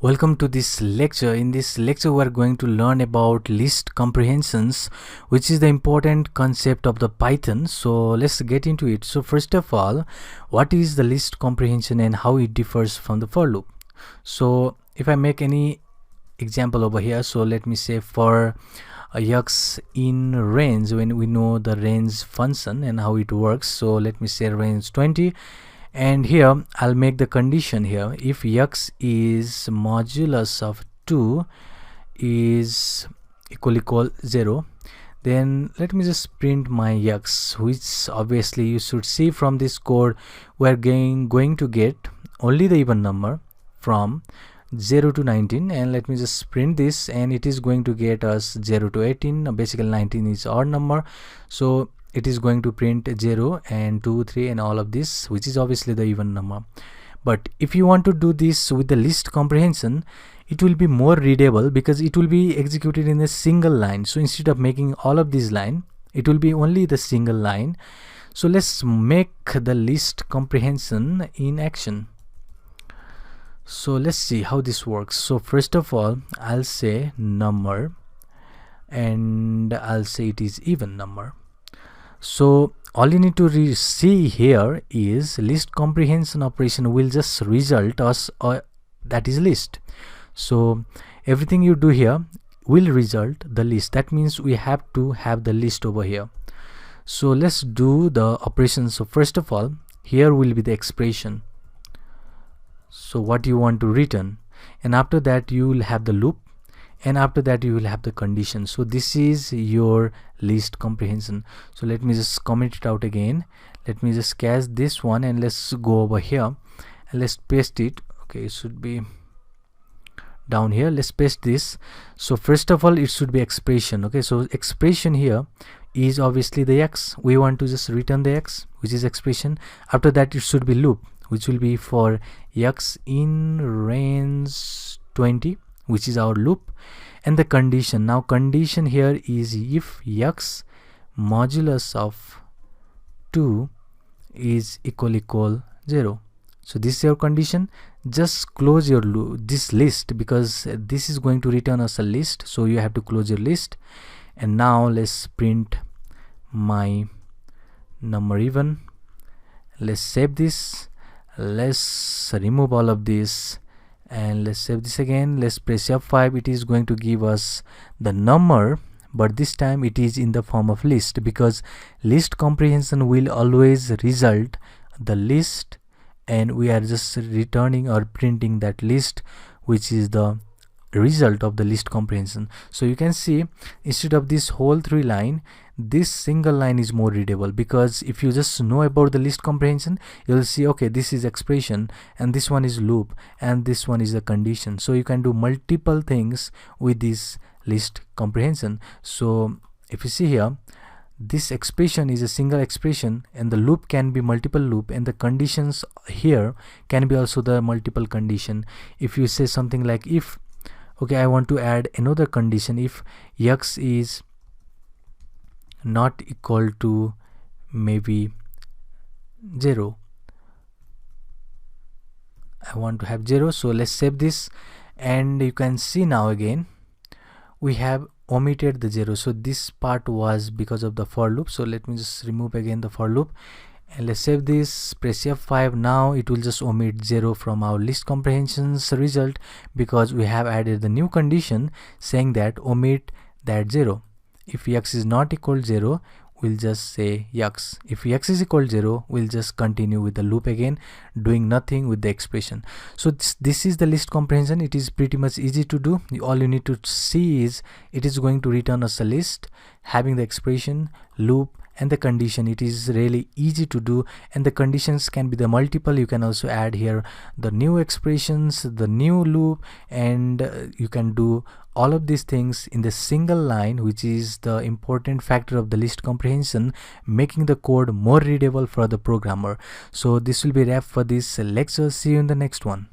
Welcome to this lecture. In this lecture, we are going to learn about list comprehensions, which is the important concept of the Python. So let's get into it. So first of all, what is the list comprehension and how it differs from the for loop? So if I make any example over here, so let me say for x in range, when we know the range function and how it works. So let me say range 20. And here I'll make the condition here. If x is modulus of 2 is equal 0, then let me just print my x, which obviously you should see from this code we're going to get only the even number from 0 to 19, and let me just print this, and it is going to get us 0 to 18. Basically 19 is odd number, so it is going to print 0 and 2, 3 and all of this, which is obviously the even number. But if you want to do this with the list comprehension, it will be more readable because it will be executed in a single line. So instead of making all of these line, it will be only the single line. So let's make the list comprehension in action. So let's see how this works. So first of all, I'll say number, and I'll say it is even number. So all you need to see here is list comprehension operation will just result us that is list. So everything you do here will result the list. That means we have to have the list over here. So let's do the operation. So first of all, here will be the expression, so what you want to return, and after that you will have the loop, and after that you will have the condition. So this is your list comprehension. So let me just comment it out again. Let me just catch this one, and let's go over here and let's paste it. Okay, it should be down here. Let's paste this. So first of all, it should be expression. Okay, so expression here is obviously the x. We want to just return the x, which is expression. After that it should be loop, which will be for x in range 20, which is our loop, and the condition. Now condition here is if x modulus of 2 is equal 0. So this is your condition. Just close your this list, because this is going to return us a list, so you have to close your list. And now let's print my number even. Let's save this. Let's remove all of this, and let's save this again. Let's press F5. It is going to give us the number, but this time it is in the form of list, because list comprehension will always result the list, and we are just returning or printing that list, which is the result of the list comprehension. So you can see, instead of this whole 3 line, this single line is more readable, because if you just know about the list comprehension, you'll see, okay, this is expression, and this one is loop, and this one is a condition. So you can do multiple things with this list comprehension. So if you see here, this expression is a single expression, and the loop can be multiple loop, and the conditions here can be also the multiple condition. If you say something like, if, okay, I want to add another condition, if x is not equal to maybe 0, I want to have 0. So let's save this, and you can see now again we have omitted the 0. So this part was because of the for loop. So let me just remove again the for loop, and let's save this, press F5. Now it will just omit 0 from our list comprehensions result, because we have added the new condition saying that omit that 0. If x is not equal 0, we'll just say x. If x is equal 0, we'll just continue with the loop again, doing nothing with the expression. So this is the list comprehension. It is pretty much easy to do. All you need to see is it is going to return us a list having the expression, loop, and the condition. It is really easy to do, and the conditions can be the multiple. You can also add here the new expressions, the new loop, and you can do all of these things in the single line, which is the important factor of the list comprehension, making the code more readable for the programmer. So this will be wrap for this lecture. See you in the next one.